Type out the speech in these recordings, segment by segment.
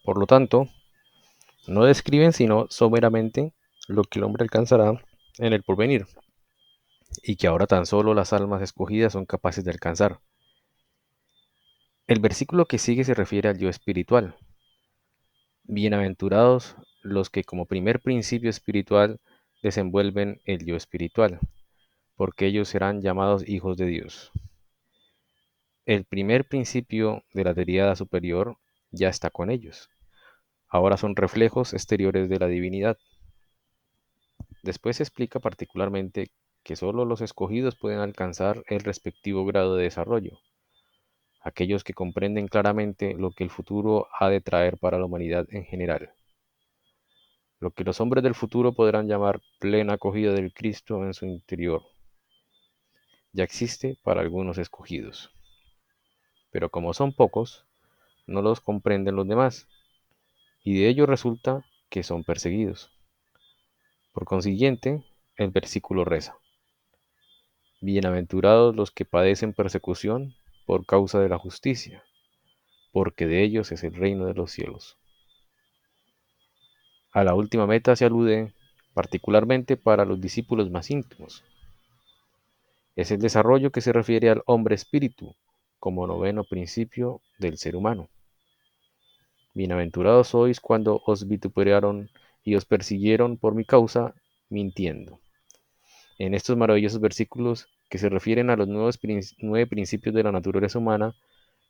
Por lo tanto, no describen sino someramente lo que el hombre alcanzará en el porvenir, y que ahora tan solo las almas escogidas son capaces de alcanzar. El versículo que sigue se refiere al yo espiritual. Bienaventurados los que como primer principio espiritual desenvuelven el yo espiritual, porque ellos serán llamados hijos de Dios. El primer principio de la tríada superior ya está con ellos. Ahora son reflejos exteriores de la divinidad. Después se explica particularmente que sólo los escogidos pueden alcanzar el respectivo grado de desarrollo, aquellos que comprenden claramente lo que el futuro ha de traer para la humanidad en general. Lo que los hombres del futuro podrán llamar plena acogida del Cristo en su interior, ya existe para algunos escogidos. Pero como son pocos, no los comprenden los demás, y de ello resulta que son perseguidos. Por consiguiente, el versículo reza: Bienaventurados los que padecen persecución por causa de la justicia, porque de ellos es el reino de los cielos. A la última meta se alude particularmente para los discípulos más íntimos. Es el desarrollo que se refiere al hombre espíritu, como noveno principio del ser humano. Bienaventurados sois cuando os vituperaron y os persiguieron por mi causa, mintiendo. En estos maravillosos versículos, que se refieren a los nueve principios de la naturaleza humana,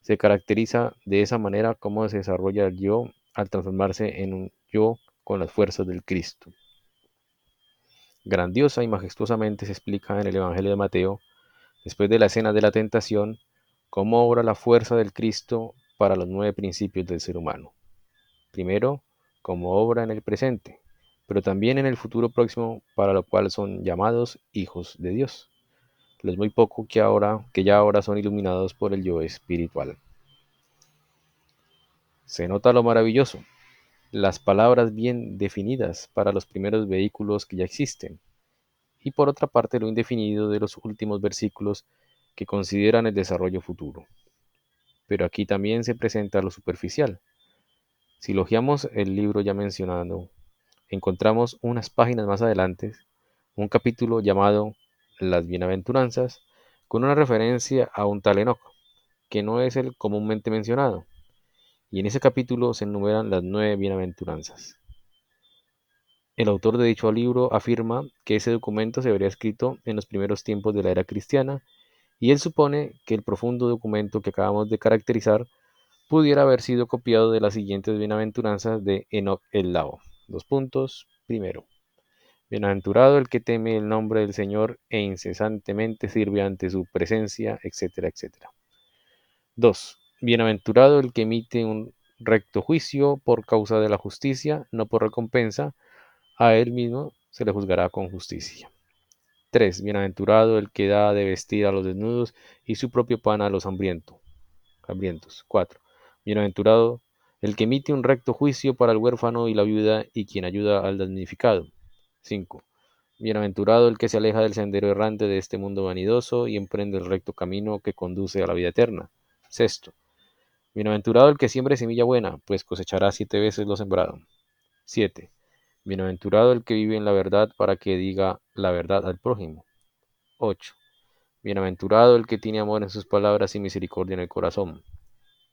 se caracteriza de esa manera cómo se desarrolla el yo al transformarse en un yo con las fuerzas del Cristo. Grandiosa y majestuosamente se explica en el Evangelio de Mateo, después de la escena de la tentación, cómo obra la fuerza del Cristo para los nueve principios del ser humano. Primero, como obra en el presente, pero también en el futuro próximo, para lo cual son llamados hijos de Dios, los muy pocos que ya ahora son iluminados por el yo espiritual. Se nota lo maravilloso, las palabras bien definidas para los primeros vehículos que ya existen, y por otra parte lo indefinido de los últimos versículos que consideran el desarrollo futuro. Pero aquí también se presenta lo superficial. Si elogiamos el libro ya mencionado, encontramos unas páginas más adelante un capítulo llamado Las Bienaventuranzas, con una referencia a un tal Enoc, que no es el comúnmente mencionado, y en ese capítulo se enumeran las 9 bienaventuranzas. El autor de dicho libro afirma que ese documento se habría escrito en los primeros tiempos de la era cristiana, y él supone que el profundo documento que acabamos de caracterizar pudiera haber sido copiado de las siguientes bienaventuranzas de Enoc el Lao. Dos puntos. Primero, bienaventurado el que teme el nombre del Señor e incesantemente sirve ante su presencia, etcétera, etcétera. 2. Bienaventurado el que emite un recto juicio por causa de la justicia, no por recompensa, a él mismo se le juzgará con justicia. 3. Bienaventurado el que da de vestir a los desnudos y su propio pan a los hambrientos. 4. Bienaventurado el que emite un recto juicio para el huérfano y la viuda y quien ayuda al damnificado. 5. Bienaventurado el que se aleja del sendero errante de este mundo vanidoso y emprende el recto camino que conduce a la vida eterna. 6. Bienaventurado el que siembre semilla buena, pues cosechará 7 veces lo sembrado. 7. Bienaventurado el que vive en la verdad para que diga la verdad al prójimo. 8. Bienaventurado el que tiene amor en sus palabras y misericordia en el corazón.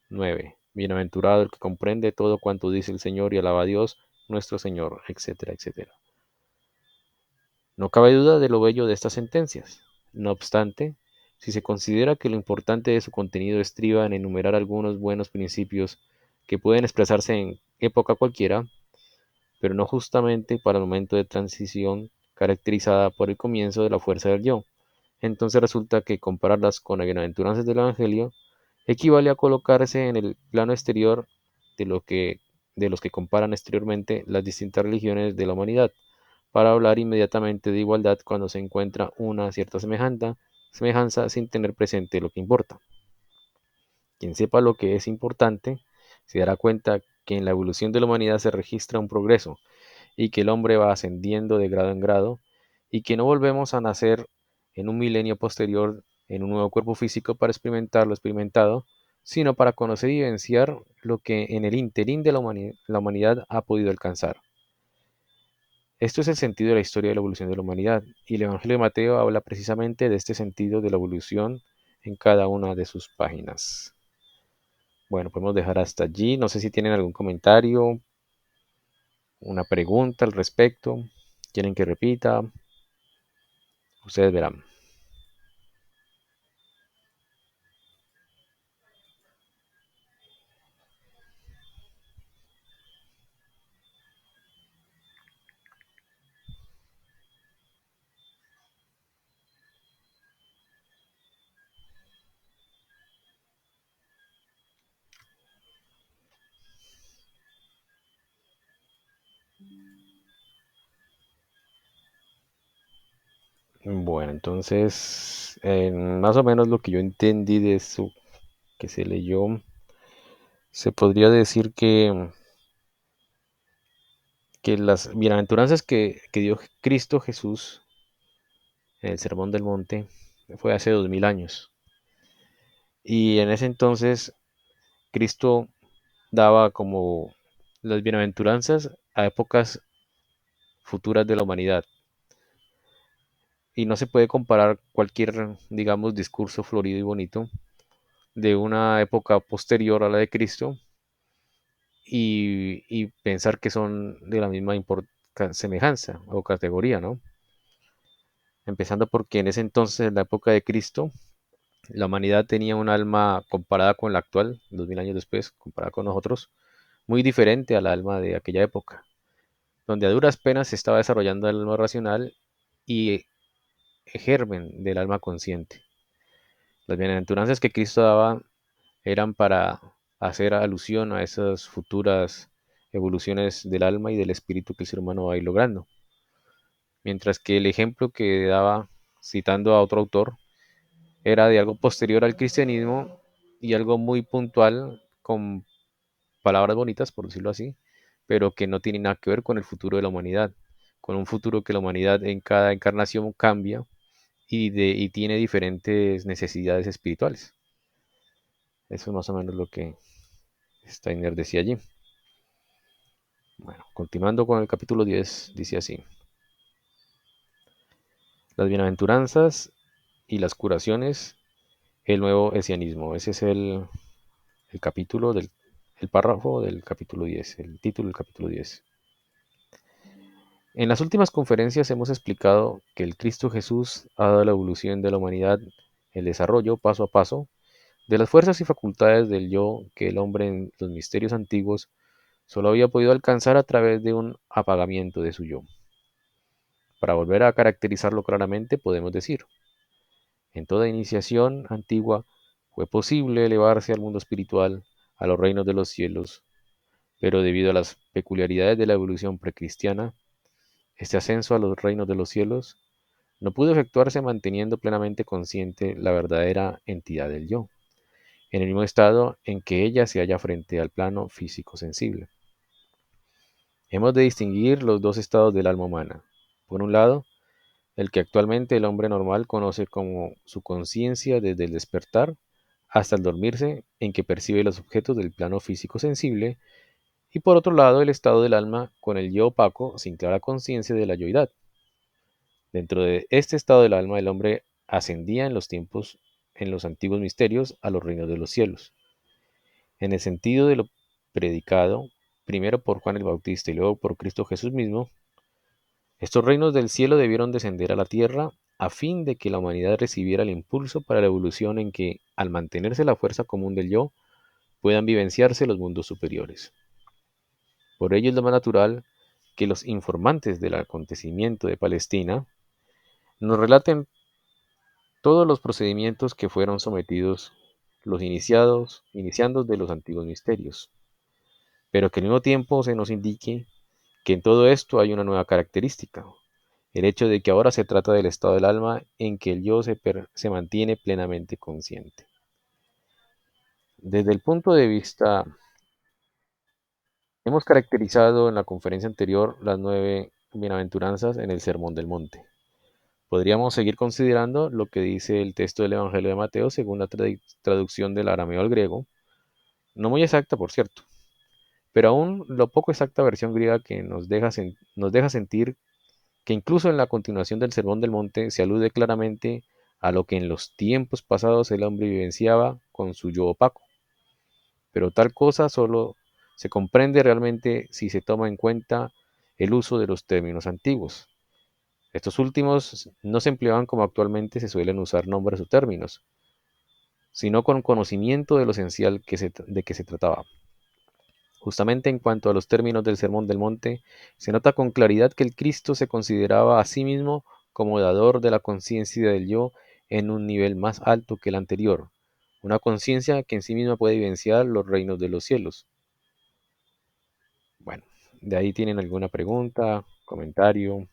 9. Bienaventurado el que comprende todo cuanto dice el Señor y alaba a Dios, nuestro Señor, etcétera, etcétera. No cabe duda de lo bello de estas sentencias. No obstante, si se considera que lo importante de su contenido estriba en enumerar algunos buenos principios que pueden expresarse en época cualquiera, pero no justamente para el momento de transición caracterizada por el comienzo de la fuerza del yo, entonces resulta que compararlas con las bienaventuranzas del Evangelio equivale a colocarse en el plano exterior de de los que comparan exteriormente las distintas religiones de la humanidad, para hablar inmediatamente de igualdad cuando se encuentra una cierta semejanza sin tener presente lo que importa. Quien sepa lo que es importante se dará cuenta que en la evolución de la humanidad se registra un progreso y que el hombre va ascendiendo de grado en grado y que no volvemos a nacer en un milenio posterior en un nuevo cuerpo físico para experimentar lo experimentado, sino para conocer y vivenciar lo que en el interín de la humanidad ha podido alcanzar. Esto es el sentido de la historia de la evolución de la humanidad, y el Evangelio de Mateo habla precisamente de este sentido de la evolución en cada una de sus páginas. Bueno, podemos dejar hasta allí. No sé si tienen algún comentario, una pregunta al respecto. ¿Quieren que repita? Ustedes verán. Bueno, entonces, más o menos lo que yo entendí de eso que se leyó, se podría decir que las bienaventuranzas que dio Cristo Jesús en el Sermón del Monte fue hace 2000 años. Y en ese entonces Cristo daba como las bienaventuranzas a épocas futuras de la humanidad. Y no se puede comparar cualquier, digamos, discurso florido y bonito de una época posterior a la de Cristo y pensar que son de la misma semejanza o categoría, ¿no? Empezando porque en ese entonces, en la época de Cristo, la humanidad tenía un alma comparada con la actual, 2000 años después, comparada con nosotros, muy diferente al alma de aquella época, donde a duras penas se estaba desarrollando el alma racional y germen del alma consciente. Las bienaventuranzas que Cristo daba eran para hacer alusión a esas futuras evoluciones del alma y del espíritu que el ser humano va a ir logrando. Mientras que el ejemplo que daba, citando a otro autor, era de algo posterior al cristianismo y algo muy puntual, con palabras bonitas, por decirlo así, pero que no tiene nada que ver con el futuro de la humanidad, con un futuro que la humanidad en cada encarnación cambia y tiene diferentes necesidades espirituales. Eso es más o menos lo que Steiner decía allí. Bueno, continuando con el capítulo 10, dice así: las bienaventuranzas y las curaciones, el nuevo esianismo. Ese es el capítulo el párrafo del capítulo 10, el título del capítulo 10. En las últimas conferencias hemos explicado que el Cristo Jesús ha dado la evolución de la humanidad, el desarrollo paso a paso de las fuerzas y facultades del yo que el hombre en los misterios antiguos solo había podido alcanzar a través de un apagamiento de su yo. Para volver a caracterizarlo claramente, podemos decir: en toda iniciación antigua fue posible elevarse al mundo espiritual, a los reinos de los cielos, pero debido a las peculiaridades de la evolución precristiana, este ascenso a los reinos de los cielos no pudo efectuarse manteniendo plenamente consciente la verdadera entidad del yo, en el mismo estado en que ella se halla frente al plano físico sensible. Hemos de distinguir los dos estados del alma humana. Por un lado, el que actualmente el hombre normal conoce como su conciencia desde el despertar hasta el dormirse, en que percibe los objetos del plano físico sensible, y por otro lado el estado del alma con el yo opaco sin clara conciencia de la yoidad. Dentro de este estado del alma el hombre ascendía en los tiempos, en los antiguos misterios, a los reinos de los cielos. En el sentido de lo predicado, primero por Juan el Bautista y luego por Cristo Jesús mismo, estos reinos del cielo debieron descender a la tierra a fin de que la humanidad recibiera el impulso para la evolución en que, al mantenerse la fuerza común del yo, puedan vivenciarse los mundos superiores. Por ello es lo más natural que los informantes del acontecimiento de Palestina nos relaten todos los procedimientos que fueron sometidos los iniciandos de los antiguos misterios, pero que al mismo tiempo se nos indique que en todo esto hay una nueva característica: el hecho de que ahora se trata del estado del alma en que el yo se mantiene plenamente consciente. Desde el punto de vista, hemos caracterizado en la conferencia anterior las 9 bienaventuranzas en el Sermón del Monte. Podríamos seguir considerando lo que dice el texto del Evangelio de Mateo según la traducción del arameo al griego, no muy exacta, por cierto, pero aún lo poco exacta versión griega que nos deja sentir que incluso en la continuación del Sermón del Monte se alude claramente a lo que en los tiempos pasados el hombre vivenciaba con su yo opaco. Pero tal cosa solo se comprende realmente si se toma en cuenta el uso de los términos antiguos. Estos últimos no se empleaban como actualmente se suelen usar nombres o términos, sino con conocimiento de lo esencial de que se trataba. Justamente en cuanto a los términos del Sermón del Monte, se nota con claridad que el Cristo se consideraba a sí mismo como dador de la conciencia del yo en un nivel más alto que el anterior, una conciencia que en sí misma puede vivenciar los reinos de los cielos. Bueno, de ahí tienen alguna pregunta, comentario.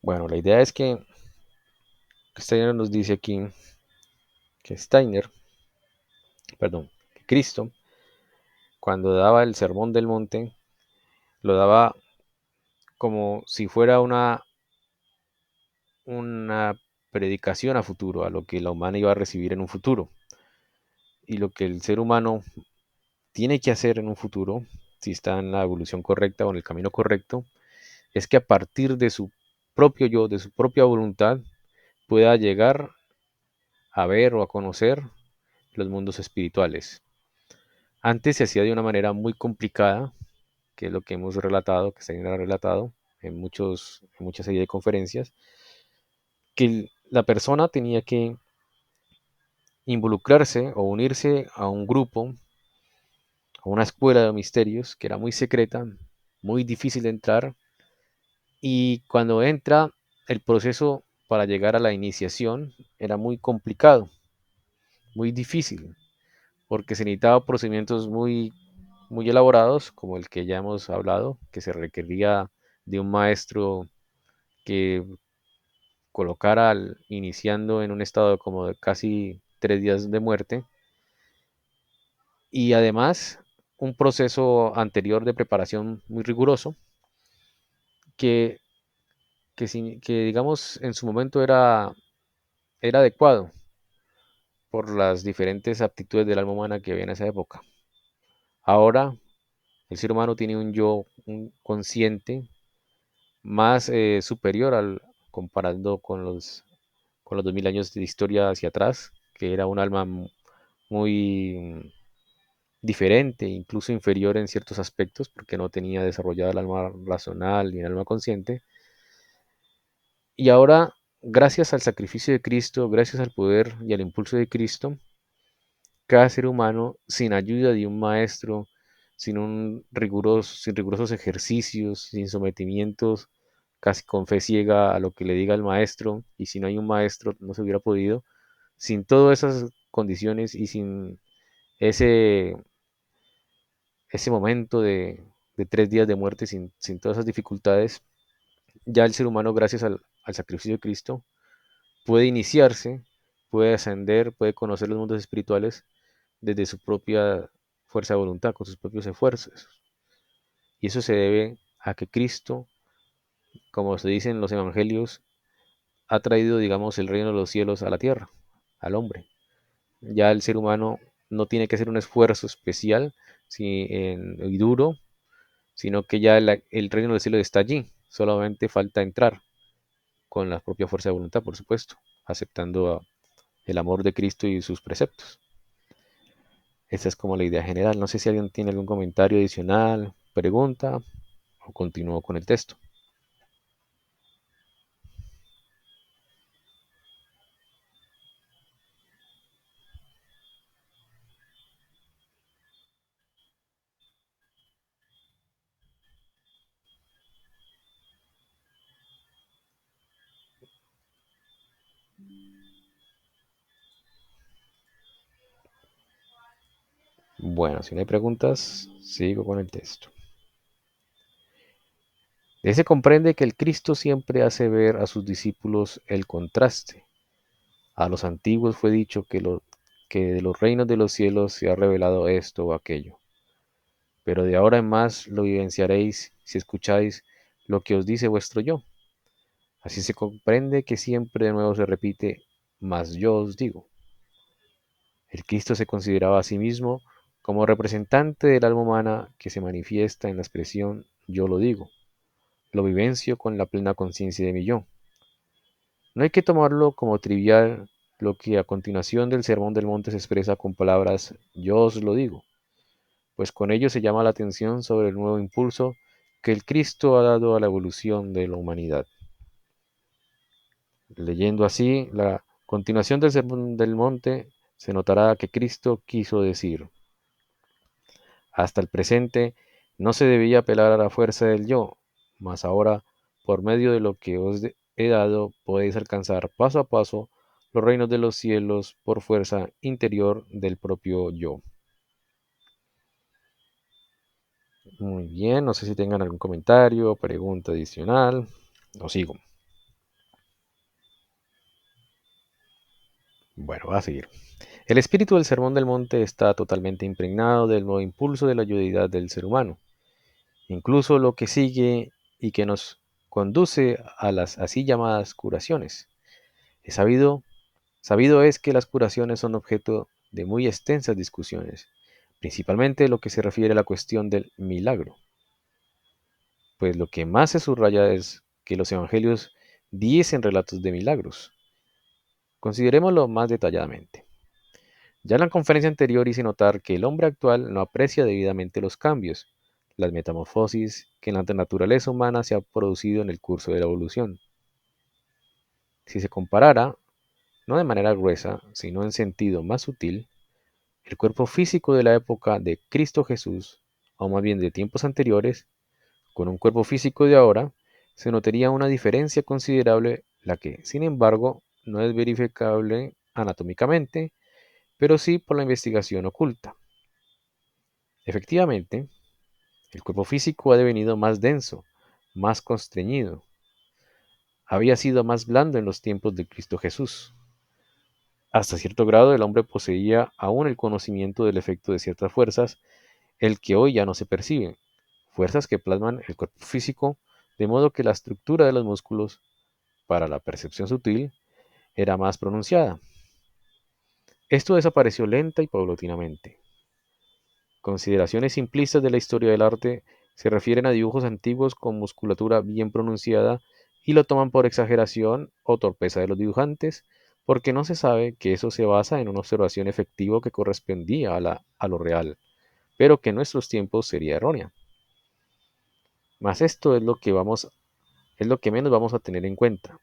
Bueno, la idea es que Steiner nos dice aquí que que Cristo, cuando daba el sermón del monte, lo daba como si fuera una predicación a futuro, a lo que la humana iba a recibir en un futuro. Y lo que el ser humano tiene que hacer en un futuro, si está en la evolución correcta o en el camino correcto, es que a partir de su propio yo, de su propia voluntad, pueda llegar a ver o a conocer los mundos espirituales. Antes se hacía de una manera muy complicada, que es lo que hemos relatado, que se ha relatado en muchas series de conferencias, que la persona tenía que involucrarse o unirse a un grupo, a una escuela de misterios que era muy secreta, muy difícil de entrar, y cuando entra, el proceso para llegar a la iniciación era muy complicado, muy difícil, porque se necesitaba procedimientos muy elaborados, como el que ya hemos hablado, que se requería de un maestro que colocara al iniciando en un estado como de casi 3 días de muerte, y además un proceso anterior de preparación muy riguroso que, que digamos en su momento era adecuado por las diferentes aptitudes del alma humana que había en esa época. Ahora el ser humano tiene un yo un consciente más superior al comparando con los 2000 años de historia hacia atrás, que era un alma muy diferente, incluso inferior en ciertos aspectos, porque no tenía desarrollada el alma racional ni el alma consciente. Y ahora, gracias al sacrificio de Cristo, gracias al poder y al impulso de Cristo, cada ser humano, sin ayuda de un maestro, sin rigurosos ejercicios, sin sometimientos, casi con fe ciega a lo que le diga el maestro, y si no hay un maestro no se hubiera podido, sin todas esas condiciones y sin ese, ese momento de 3 días de muerte, sin todas esas dificultades, ya el ser humano, gracias al sacrificio de Cristo, puede iniciarse, puede ascender, puede conocer los mundos espirituales desde su propia fuerza de voluntad, con sus propios esfuerzos. Y eso se debe a que Cristo, como se dice en los evangelios, ha traído, digamos, el reino de los cielos a la tierra, al hombre. Ya el ser humano no tiene que hacer un esfuerzo especial y duro, sino que ya el reino del cielo está allí. Solamente falta entrar con la propia fuerza de voluntad, por supuesto, aceptando el amor de Cristo y sus preceptos. Esa es como la idea general. No sé si alguien tiene algún comentario adicional, pregunta o continúo con el texto. Bueno, si no hay preguntas, sigo con el texto. De se comprende que el Cristo siempre hace ver a sus discípulos el contraste. A los antiguos fue dicho que de los reinos de los cielos se ha revelado esto o aquello, pero de ahora en más lo vivenciaréis si escucháis lo que os dice vuestro yo. Así se comprende que siempre de nuevo se repite, mas yo os digo. El Cristo se consideraba a sí mismo como representante del alma humana que se manifiesta en la expresión yo lo digo. Lo vivencio con la plena conciencia de mi yo. No hay que tomarlo como trivial lo que a continuación del Sermón del Monte se expresa con palabras yo os lo digo, pues con ello se llama la atención sobre el nuevo impulso que el Cristo ha dado a la evolución de la humanidad. Leyendo así la continuación del Sermón del Monte, se notará que Cristo quiso decir, hasta el presente no se debía apelar a la fuerza del yo, mas ahora, por medio de lo que os he dado, podéis alcanzar paso a paso los reinos de los cielos por fuerza interior del propio yo. Muy bien, no sé si tengan algún comentario o pregunta adicional. Lo sigo. Bueno, va a seguir. El espíritu del Sermón del Monte está totalmente impregnado del nuevo impulso de la ayudidad del ser humano. Incluso lo que sigue y que nos conduce a las así llamadas curaciones. Es sabido es que las curaciones son objeto de muy extensas discusiones, principalmente lo que se refiere a la cuestión del milagro, pues lo que más se subraya es que los evangelios diesen relatos de milagros. Considerémoslo más detalladamente. Ya en la conferencia anterior hice notar que el hombre actual no aprecia debidamente los cambios, las metamorfosis que en la naturaleza humana se ha producido en el curso de la evolución. Si se comparara, no de manera gruesa, sino en sentido más sutil, el cuerpo físico de la época de Cristo Jesús, o más bien de tiempos anteriores, con un cuerpo físico de ahora, se notaría una diferencia considerable, la que, sin embargo, no es verificable anatómicamente, pero sí por la investigación oculta. Efectivamente, el cuerpo físico ha devenido más denso, más constreñido. Había sido más blando en los tiempos de Cristo Jesús. Hasta cierto grado el hombre poseía aún el conocimiento del efecto de ciertas fuerzas, el que hoy ya no se percibe, fuerzas que plasman el cuerpo físico, de modo que la estructura de los músculos, para la percepción sutil, era más pronunciada. Esto desapareció lenta y paulatinamente. Consideraciones simplistas de la historia del arte se refieren a dibujos antiguos con musculatura bien pronunciada y lo toman por exageración o torpeza de los dibujantes, porque no se sabe que eso se basa en una observación efectiva que correspondía a lo real, pero que en nuestros tiempos sería errónea. Mas esto es lo que menos vamos a tener en cuenta.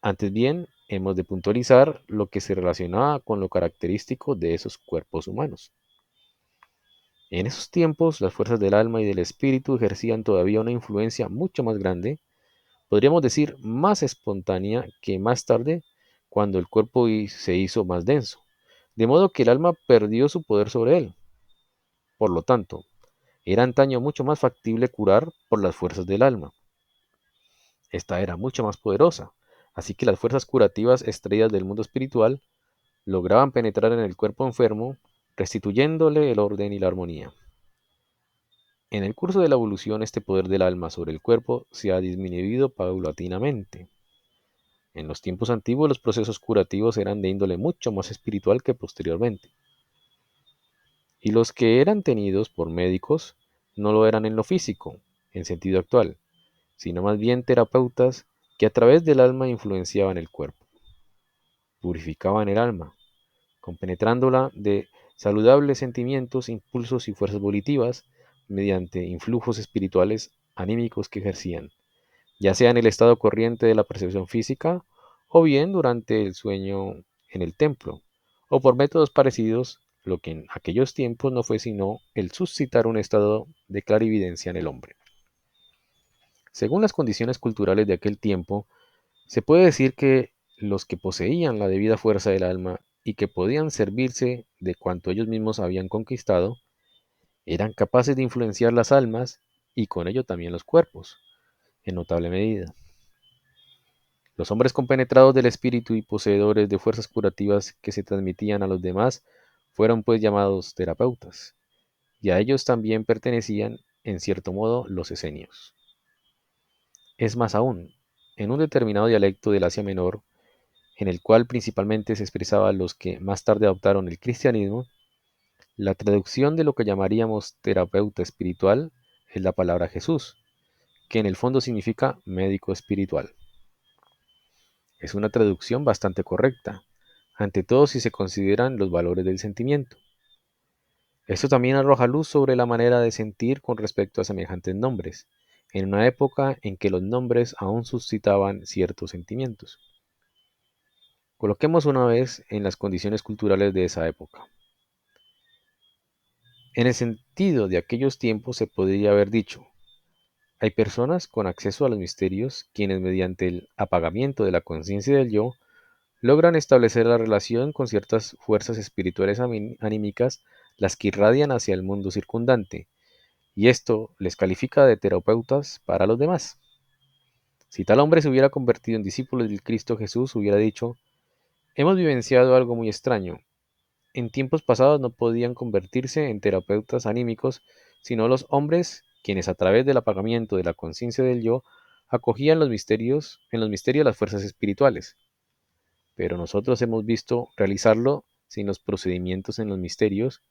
Antes bien, hemos de puntualizar lo que se relacionaba con lo característico de esos cuerpos humanos. En esos tiempos, las fuerzas del alma y del espíritu ejercían todavía una influencia mucho más grande, podríamos decir más espontánea que más tarde, cuando el cuerpo se hizo más denso, de modo que el alma perdió su poder sobre él. Por lo tanto, era antaño mucho más factible curar por las fuerzas del alma. Esta era mucho más poderosa, así que las fuerzas curativas extraídas del mundo espiritual lograban penetrar en el cuerpo enfermo, restituyéndole el orden y la armonía. En el curso de la evolución, este poder del alma sobre el cuerpo se ha disminuido paulatinamente. En los tiempos antiguos, los procesos curativos eran de índole mucho más espiritual que posteriormente, y los que eran tenidos por médicos no lo eran en lo físico, en sentido actual, sino más bien terapeutas que a través del alma influenciaban el cuerpo, purificaban el alma, compenetrándola de saludables sentimientos, impulsos y fuerzas volitivas mediante influjos espirituales anímicos que ejercían, ya sea en el estado corriente de la percepción física o bien durante el sueño en el templo, o por métodos parecidos, lo que en aquellos tiempos no fue sino el suscitar un estado de clarividencia en el hombre. Según las condiciones culturales de aquel tiempo, se puede decir que los que poseían la debida fuerza del alma y que podían servirse de cuanto ellos mismos habían conquistado, eran capaces de influenciar las almas y con ello también los cuerpos, en notable medida. Los hombres compenetrados del espíritu y poseedores de fuerzas curativas que se transmitían a los demás fueron pues llamados terapeutas, y a ellos también pertenecían, en cierto modo, los esenios. Es más aún, en un determinado dialecto del Asia Menor, en el cual principalmente se expresaban los que más tarde adoptaron el cristianismo, la traducción de lo que llamaríamos terapeuta espiritual es la palabra Jesús, que en el fondo significa médico espiritual. Es una traducción bastante correcta, ante todo si se consideran los valores del sentimiento. Esto también arroja luz sobre la manera de sentir con respecto a semejantes nombres, en una época en que los nombres aún suscitaban ciertos sentimientos. Coloquemos una vez en las condiciones culturales de esa época. En el sentido de aquellos tiempos se podría haber dicho, hay personas con acceso a los misterios quienes mediante el apagamiento de la conciencia del yo logran establecer la relación con ciertas fuerzas espirituales anímicas las que irradian hacia el mundo circundante, y esto les califica de terapeutas para los demás. Si tal hombre se hubiera convertido en discípulo del Cristo Jesús, hubiera dicho, hemos vivenciado algo muy extraño. En tiempos pasados no podían convertirse en terapeutas anímicos, sino los hombres quienes a través del apagamiento de la conciencia del yo acogían en los misterios las fuerzas espirituales. Pero nosotros hemos visto realizarlo sin los procedimientos en los misterios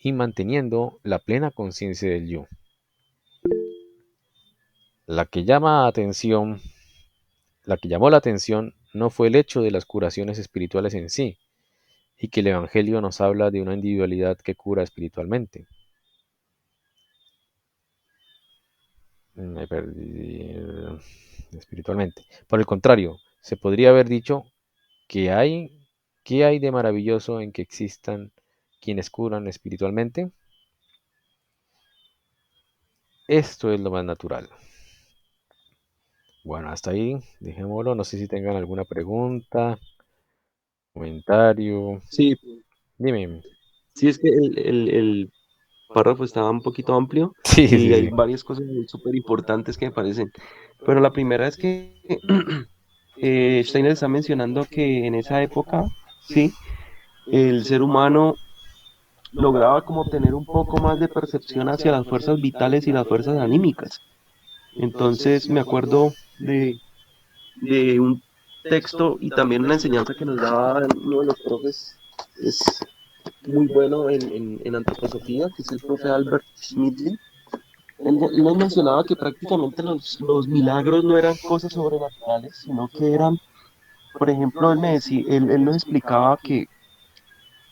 y manteniendo la plena conciencia del yo. La que llama atención, la que llamó la atención no fue el hecho de las curaciones espirituales en sí, y que el Evangelio nos habla de una individualidad que cura espiritualmente. Me perdí espiritualmente. Por el contrario, se podría haber dicho que ¿qué hay de maravilloso en que existan quienes curan espiritualmente? Esto es lo más natural. Bueno, hasta ahí, dejémoslo. No sé si tengan alguna pregunta, comentario. Sí, Dime. sí, es que el párrafo estaba un poquito amplio Sí, sí, y hay sí. varias cosas súper importantes que me parecen. Pero la primera es que Steiner está mencionando que en esa época, sí, el ser humano lograba como tener un poco más de percepción hacia las fuerzas vitales y las fuerzas anímicas. Entonces me acuerdo de un texto y también una enseñanza que nos daba uno de los profes, es muy bueno en antroposofía, que es el profe Albert Schmidlin. Él nos mencionaba que prácticamente los milagros no eran cosas sobrenaturales, sino que eran, por ejemplo, él, me decía, él nos explicaba que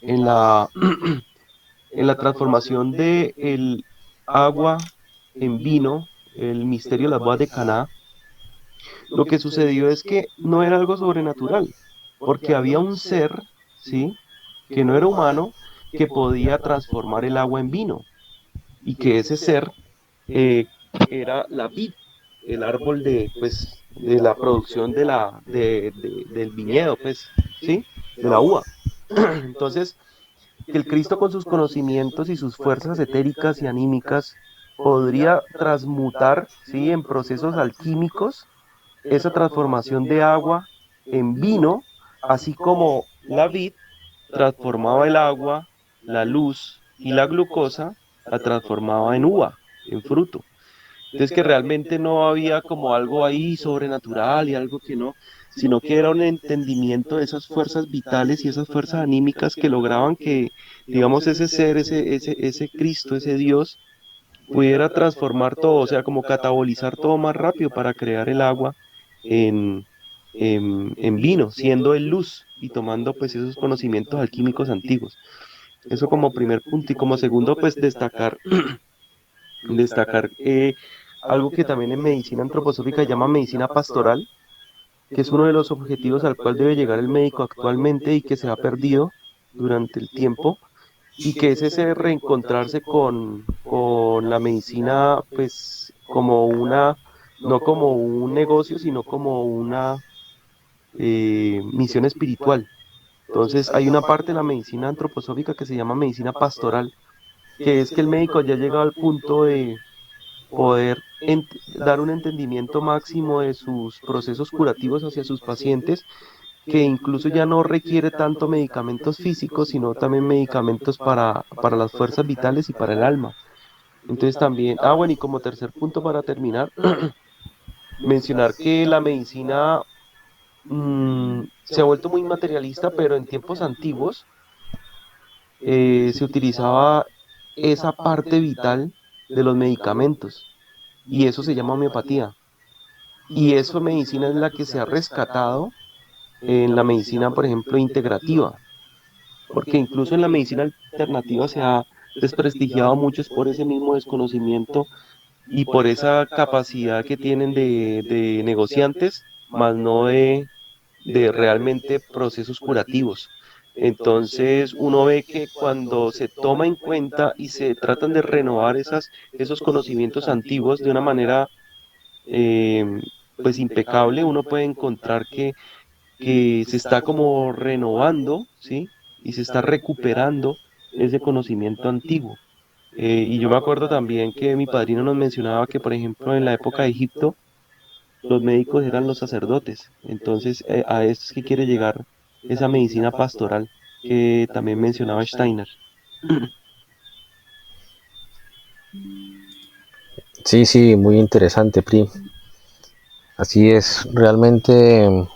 en la, en la transformación de el agua en vino, el misterio de las bodas de Caná, lo que sucedió es que no era algo sobrenatural, porque había un ser, ¿sí?, que no era humano, que podía transformar el agua en vino, y que ese ser eh, era la vid, el árbol de, pues, de la producción del viñedo, pues, ¿sí?, de la uva. Entonces, que el Cristo con sus conocimientos y sus fuerzas etéricas y anímicas podría transmutar, ¿sí?, en procesos alquímicos esa transformación de agua en vino, así como la vid transformaba el agua, la luz y la glucosa, la transformaba en uva, en fruto. Entonces que realmente no había como algo ahí sobrenatural y algo que no, sino que era un entendimiento de esas fuerzas vitales y esas fuerzas anímicas que lograban que, digamos, ese ser, ese Cristo, ese Dios, pudiera transformar todo, o sea, como catabolizar todo más rápido para crear el agua en, en vino, siendo el luz y tomando pues esos conocimientos alquímicos antiguos. Eso como primer punto. Y como segundo, pues destacar algo que también en medicina antroposófica se llama medicina pastoral, que es uno de los objetivos al cual debe llegar el médico actualmente y que se ha perdido durante el tiempo, y que es ese reencontrarse con la medicina, pues como una, no como un negocio, sino como una misión espiritual. Entonces hay una parte de la medicina antroposófica que se llama medicina pastoral, que es que el médico ya ha llegado al punto poder dar un entendimiento máximo de sus procesos curativos hacia sus pacientes, que incluso ya no requiere tanto medicamentos físicos, sino también medicamentos para las fuerzas vitales y para el alma. Entonces también, bueno, y como tercer punto para terminar, mencionar que la medicina se ha vuelto muy materialista, pero en tiempos antiguos se utilizaba esa parte vital de los medicamentos y eso se llama homeopatía. Y esa medicina es la que se ha rescatado en la medicina, por ejemplo, integrativa, porque incluso en la medicina alternativa se ha desprestigiado mucho es por ese mismo desconocimiento y por esa capacidad que tienen de negociantes, más no de realmente procesos curativos. Entonces, uno ve que cuando se toma en cuenta y se tratan de renovar esos conocimientos antiguos de una manera eh, pues impecable, uno puede encontrar que se está como renovando, ¿sí? Y se está recuperando ese conocimiento antiguo. Y yo me acuerdo también que mi padrino nos mencionaba que, por ejemplo, en la época de Egipto, los médicos eran los sacerdotes. Entonces, a esto es que quiere llegar esa medicina pastoral que también mencionaba Steiner. Sí, sí, muy interesante, Pri. Así es, realmente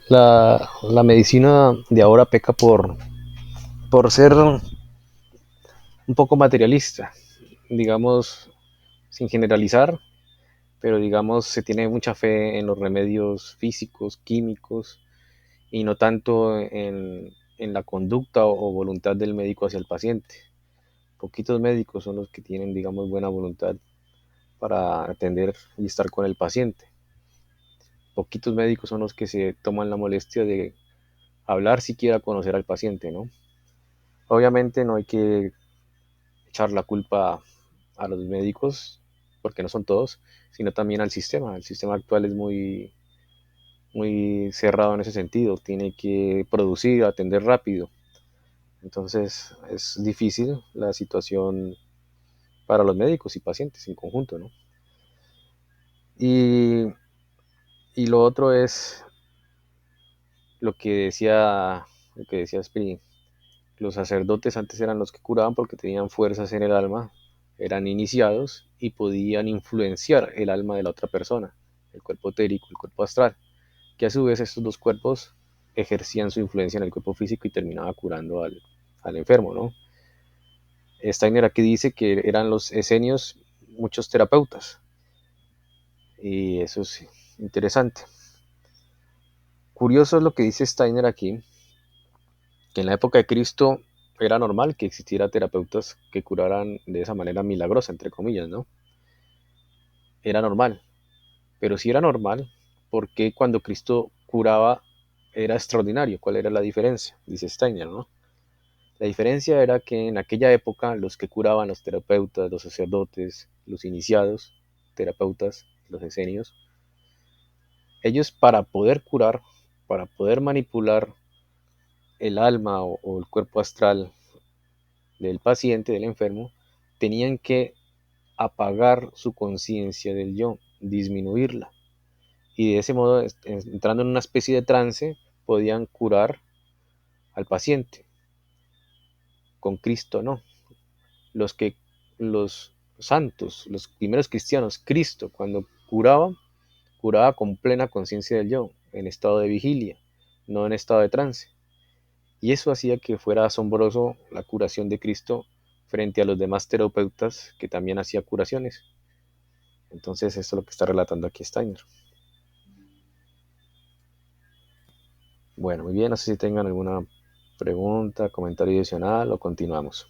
la medicina de ahora peca por ser un poco materialista, digamos, sin generalizar, pero digamos, se tiene mucha fe en los remedios físicos, químicos, y no tanto en la conducta o voluntad del médico hacia el paciente. Poquitos médicos son los que tienen, digamos, buena voluntad para atender y estar con el paciente. Poquitos médicos son los que se toman la molestia de hablar siquiera conocer al paciente, ¿no? Obviamente no hay que echar la culpa a los médicos, porque no son todos, sino también al sistema. El sistema actual es muy cerrado en ese sentido, tiene que producir, atender rápido. Entonces es difícil la situación para los médicos y pacientes en conjunto, ¿no? Y, y lo otro es lo que decía Spring. Los sacerdotes antes eran los que curaban porque tenían fuerzas en el alma, eran iniciados y podían influenciar el alma de la otra persona, el cuerpo etérico, el cuerpo astral, que a su vez estos dos cuerpos ejercían su influencia en el cuerpo físico y terminaba curando al enfermo, ¿no? Steiner aquí dice que eran los esenios muchos terapeutas y eso es interesante. Curioso es lo que dice Steiner aquí, que en la época de Cristo era normal que existiera terapeutas que curaran de esa manera milagrosa, entre comillas, ¿no? Era normal. Pero si era normal, ¿por qué cuando Cristo curaba era extraordinario? ¿Cuál era la diferencia? Dice Steiner, ¿no? La diferencia era que en aquella época los que curaban, los terapeutas, los sacerdotes, los iniciados, terapeutas, los esenios, ellos para poder curar, para poder manipular el alma o el cuerpo astral del paciente, del enfermo, tenían que apagar su conciencia del yo, disminuirla. Y de ese modo, entrando en una especie de trance, podían curar al paciente. Con Cristo no. Los santos, los primeros cristianos, Cristo, cuando curaba, curaba con plena conciencia del yo, en estado de vigilia, no en estado de trance. Y eso hacía que fuera asombroso la curación de Cristo frente a los demás terapeutas que también hacía curaciones. Entonces, esto es lo que está relatando aquí Steiner. Bueno, muy bien, no sé si tengan alguna pregunta, comentario adicional o continuamos.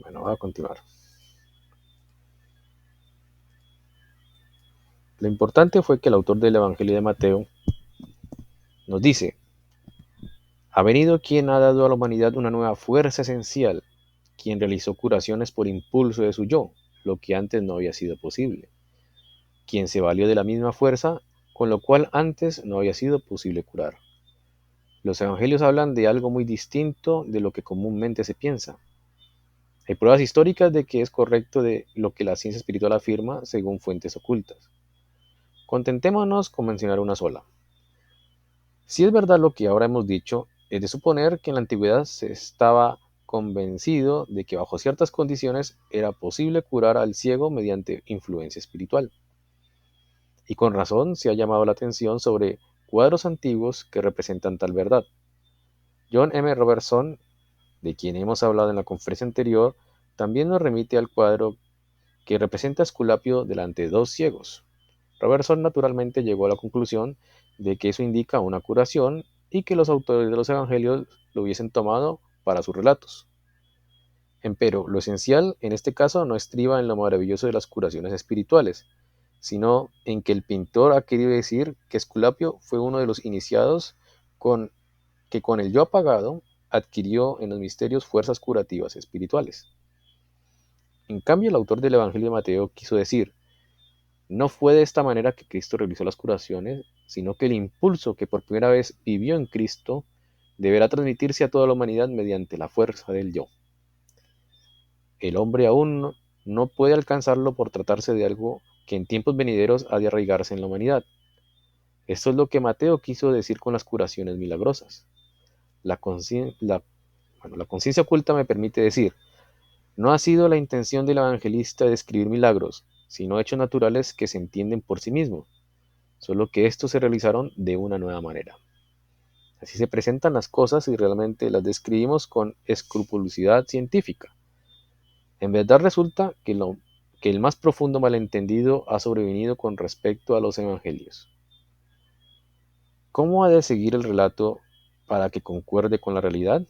Bueno, voy a continuar. Lo importante fue que el autor del Evangelio de Mateo nos dice, ha venido quien ha dado a la humanidad una nueva fuerza esencial, quien realizó curaciones por impulso de su yo. lo que antes no había sido posible, quien se valió de la misma fuerza con lo cual antes no había sido posible curar. Los evangelios hablan de algo muy distinto de lo que comúnmente se piensa. Hay pruebas históricas de que es correcto de lo que la ciencia espiritual afirma según fuentes ocultas. Contentémonos con mencionar una sola. Si es verdad lo que ahora hemos dicho, es de suponer que en la antigüedad se estaba convencido de que bajo ciertas condiciones era posible curar al ciego mediante influencia espiritual. Y con razón se ha llamado la atención sobre cuadros antiguos que representan tal verdad. John M. Robertson, de quien hemos hablado en la conferencia anterior, también nos remite al cuadro que representa a Esculapio delante de dos ciegos. Robertson naturalmente llegó a la conclusión de que eso indica una curación y que los autores de los evangelios lo hubiesen tomado para sus relatos. Empero, lo esencial en este caso no estriba en lo maravilloso de las curaciones espirituales, sino en que el pintor ha querido decir que Esculapio fue uno de los iniciados que con el yo apagado adquirió en los misterios fuerzas curativas espirituales. En cambio, el autor del Evangelio de Mateo quiso decir, no fue de esta manera que Cristo realizó las curaciones, sino que el impulso que por primera vez vivió en Cristo deberá transmitirse a toda la humanidad mediante la fuerza del yo. El hombre aún no puede alcanzarlo por tratarse de algo que en tiempos venideros ha de arraigarse en la humanidad. Esto es lo que Mateo quiso decir con las curaciones milagrosas. La conciencia oculta me permite decir, no ha sido la intención del evangelista describir milagros, sino hechos naturales que se entienden por sí mismos, solo que estos se realizaron de una nueva manera. Así se presentan las cosas y realmente las describimos con escrupulosidad científica. En verdad resulta que el más profundo malentendido ha sobrevenido con respecto a los evangelios. ¿Cómo ha de seguir el relato para que concuerde con la realidad?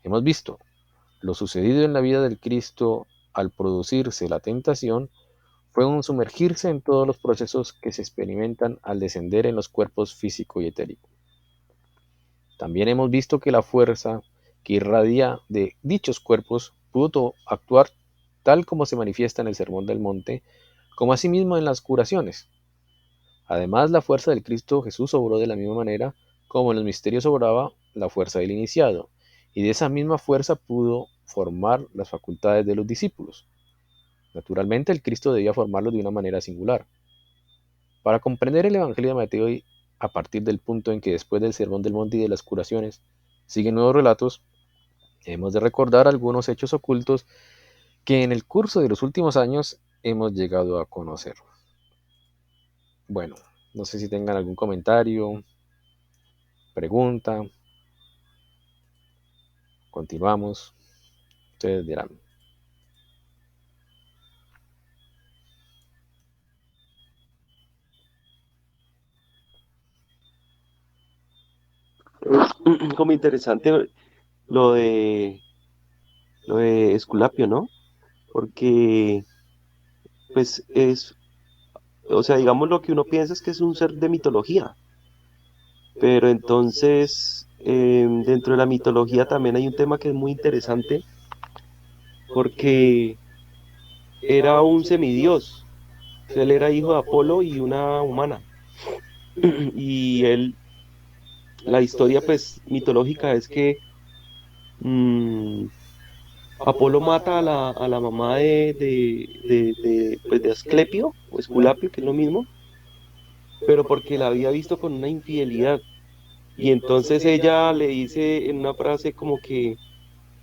Hemos visto lo sucedido en la vida del Cristo al producirse la tentación fue un sumergirse en todos los procesos que se experimentan al descender en los cuerpos físico y etérico. También hemos visto que la fuerza que irradia de dichos cuerpos pudo actuar tal como se manifiesta en el Sermón del Monte, como asimismo en las curaciones. Además, la fuerza del Cristo Jesús obró de la misma manera como en los misterios obraba la fuerza del iniciado, y de esa misma fuerza pudo formar las facultades de los discípulos. Naturalmente, el Cristo debía formarlos de una manera singular. Para comprender el Evangelio de Mateo y a partir del punto en que después del Sermón del Monte y de las curaciones siguen nuevos relatos, hemos de recordar algunos hechos ocultos que en el curso de los últimos años hemos llegado a conocer. Bueno, no sé si tengan algún comentario, pregunta. Continuamos. Ustedes dirán. Es como interesante lo de lo de Esculapio, ¿no? Porque pues es, o sea, digamos lo que uno piensa es que es un ser de mitología, pero entonces dentro de la mitología también hay un tema que es muy interesante porque era un semidios, o sea, él era hijo de Apolo y una humana, y él, la historia pues mitológica es que mm, Apolo mata a la mamá pues, de Asclepio o Esculapio, que es lo mismo, pero porque la había visto con una infidelidad. Y entonces ella le dice en una frase como que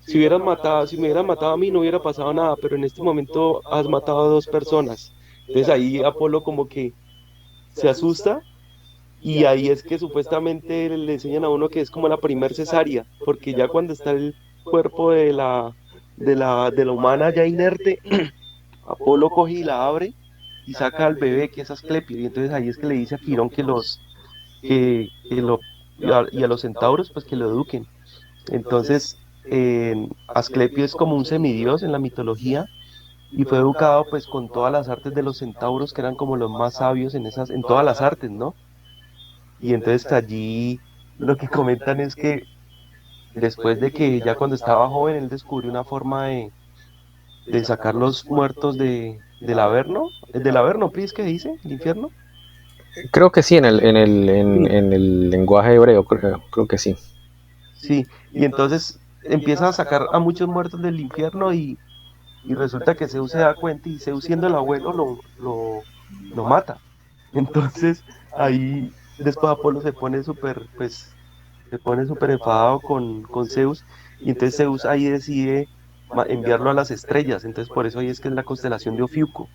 si me hubieras matado a mí no hubiera pasado nada, pero en este momento has matado a dos personas. Entonces ahí Apolo como que se asusta y ahí es que supuestamente le enseñan a uno que es como la primer cesárea, porque ya cuando está el cuerpo de la humana ya inerte, Apolo coge y la abre y saca al bebé que es Asclepio. Y entonces ahí es que le dice a Quirón y a los centauros pues que lo eduquen. Entonces, Asclepio es como un semidios en la mitología y fue educado pues con todas las artes de los centauros que eran como los más sabios en todas las artes, ¿no? Y entonces allí lo que comentan es que después de que ya cuando estaba joven él descubrió una forma de sacar los muertos del Averno. ¿Del Averno, Pris, que dice? ¿El infierno? Creo que sí, Sí, en el lenguaje hebreo, creo que sí. sí. Y entonces empieza a sacar a muchos muertos del infierno y resulta que Zeus se da cuenta y Zeus siendo el abuelo lo mata. Entonces ahí después Apolo se pone súper, pues, se pone súper enfadado con Zeus y entonces Zeus ahí decide enviarlo a las estrellas. Entonces por eso ahí es que es la constelación de Ofiuco.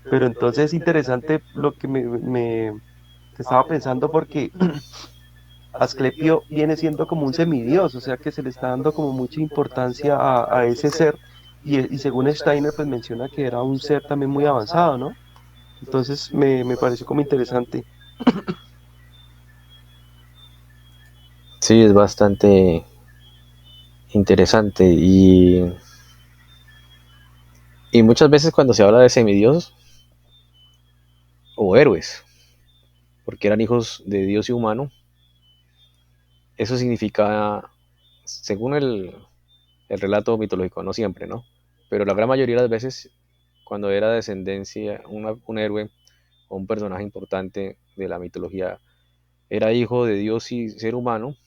Pero entonces es interesante lo que que estaba pensando porque Asclepio viene siendo como un semidios, o sea que se le está dando como mucha importancia a ese ser y según Steiner pues menciona que era un ser también muy avanzado, ¿no? Entonces me pareció como interesante. Sí, es bastante interesante y muchas veces cuando se habla de semidios o héroes, porque eran hijos de Dios y humano, eso significa, según el relato mitológico, no siempre, ¿no? Pero la gran mayoría de las veces, cuando era descendencia, un héroe o un personaje importante de la mitología era hijo de Dios y ser humano,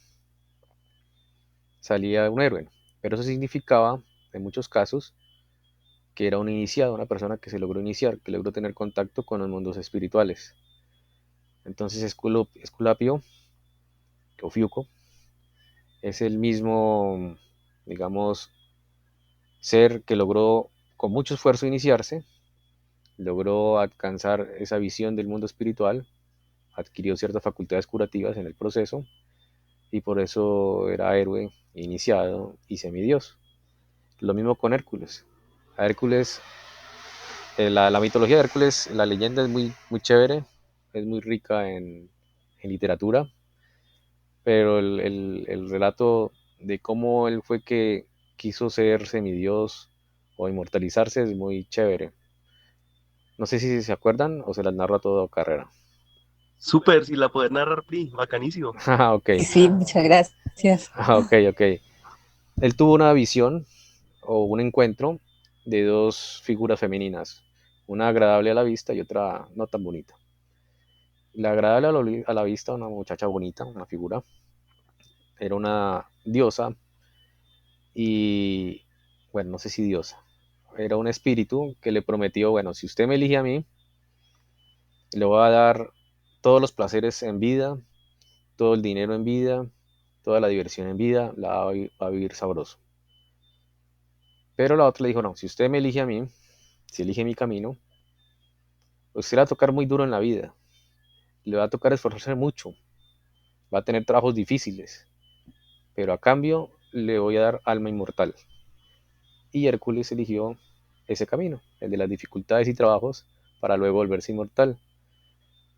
salía un héroe. Pero eso significaba, en muchos casos, que era un iniciado, una persona que se logró iniciar, que logró tener contacto con los mundos espirituales. Entonces Esculapio, o Fiuco, es el mismo, digamos, ser que logró con mucho esfuerzo iniciarse, logró alcanzar esa visión del mundo espiritual, adquirió ciertas facultades curativas en el proceso y por eso era héroe, iniciado y semidios. Lo mismo con Hércules. A Hércules, la mitología de Hércules, la leyenda es muy chévere, es muy rica en literatura, pero el relato de cómo él fue que quiso ser semidios o inmortalizarse es muy chévere. No sé si se acuerdan o se las narra todo carrera. Súper, si la puedes narrar, Pri, bacanísimo. Ah, ok. Sí, sí, muchas gracias. Ok, ok. Él tuvo una visión o un encuentro de dos figuras femeninas, una agradable a la vista y otra no tan bonita. La agradable a la vista, una muchacha bonita, una figura, era una diosa y, bueno, no sé si diosa, era un espíritu que le prometió, bueno, si usted me elige a mí, le voy a dar todos los placeres en vida, todo el dinero en vida, toda la diversión en vida, va a vivir sabroso. Pero la otra le dijo, no, si usted me elige a mí, si elige mi camino, usted le va a tocar muy duro en la vida, le va a tocar esforzarse mucho, va a tener trabajos difíciles, pero a cambio le voy a dar alma inmortal. Y Hércules eligió ese camino, el de las dificultades y trabajos, para luego volverse inmortal.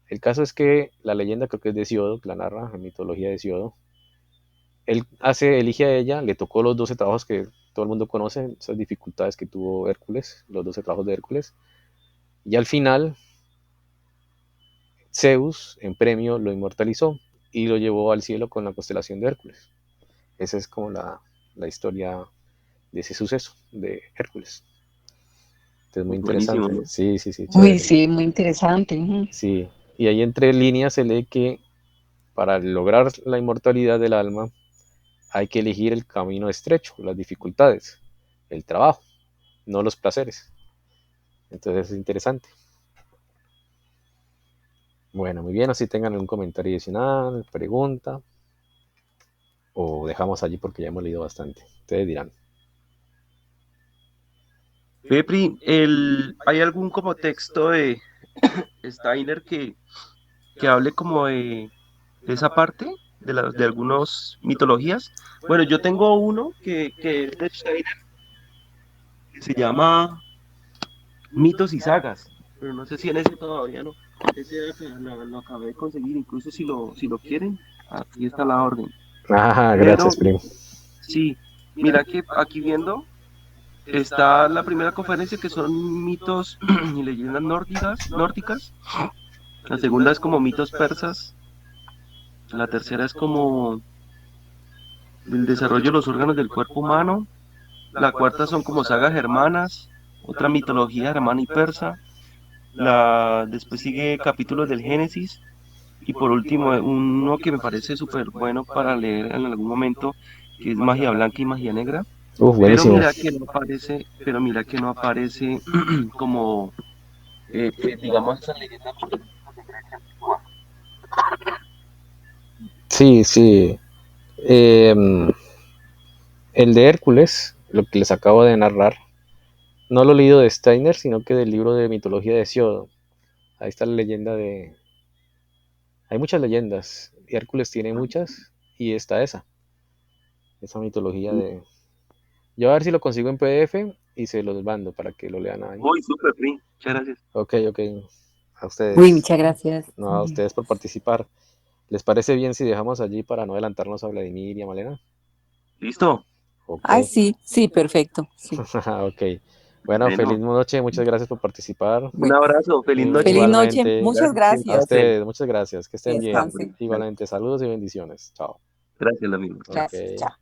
El caso es que la leyenda creo que es de Hesiodo, que la narra en mitología de Hesiodo. Elige a ella, le tocó los 12 trabajos que todo el mundo conoce, esas dificultades que tuvo Hércules, los 12 trabajos de Hércules. Y al final, Zeus, en premio, lo inmortalizó y lo llevó al cielo con la constelación de Hércules. Esa es como la historia de ese suceso de Hércules. Entonces, muy Buenísimo, interesante. ¿no? Sí, sí, sí, Uy, chévere. sí, muy interesante. Ujú. Sí. Y ahí entre líneas se lee que para lograr la inmortalidad del alma hay que elegir el camino estrecho, las dificultades, el trabajo, no los placeres. Entonces es interesante. Bueno, muy bien, así tengan algún comentario adicional, pregunta, o dejamos allí porque ya hemos leído bastante. Ustedes dirán. Ve, Pri, ¿hay algún como texto de Steiner que hable como de esa parte de algunas mitologías? Bueno, yo tengo uno que es de Steiner, que se llama Mitos y Sagas, pero no sé si en ese todavía no. Ese lo acabé de conseguir, incluso si lo quieren, aquí está la orden. Ah, Pero gracias, primo. sí, mira que aquí viendo está la primera conferencia que son mitos y leyendas nórdicas. La segunda es como mitos persas. La tercera es como el desarrollo de los órganos del cuerpo humano. La cuarta son como sagas germanas. otra mitología germana y persa, después sigue capítulos del Génesis, y por último uno que me parece súper bueno para leer en algún momento, que es magia blanca y magia negra, pero Buenísimo. mira que no aparece como, digamos, esa leyenda. Sí, sí. El de Hércules, lo que les acabo de narrar, no lo he leído de Steiner, sino que del libro de mitología de Hesiodo. Ahí está la leyenda de... Hay muchas leyendas, y Hércules tiene muchas, y está esa mitología de... Yo a ver si lo consigo en PDF y se los mando para que lo lean ahí. Uy, súper, Pri. Muchas gracias. Ok, ok. A Uy, ustedes, muchas gracias. no, a ustedes por participar. ¿Les parece bien si dejamos allí para no adelantarnos a Vladimir y a Malena? ¿Listo? Ok. Ay, sí, sí, perfecto. Sí. Ok. Bueno, feliz Bueno, noche, muchas gracias por participar. un Bueno, abrazo, feliz noche. feliz noche. Igualmente, Muchas Gracias, a gracias. cuídate. ustedes, muchas gracias, que Que estén Chao, bien. Pri. descansen. Bueno, Igualmente, saludos y bendiciones. Chao. Gracias, lo mismo. Chao. Ok. gracias. Chao.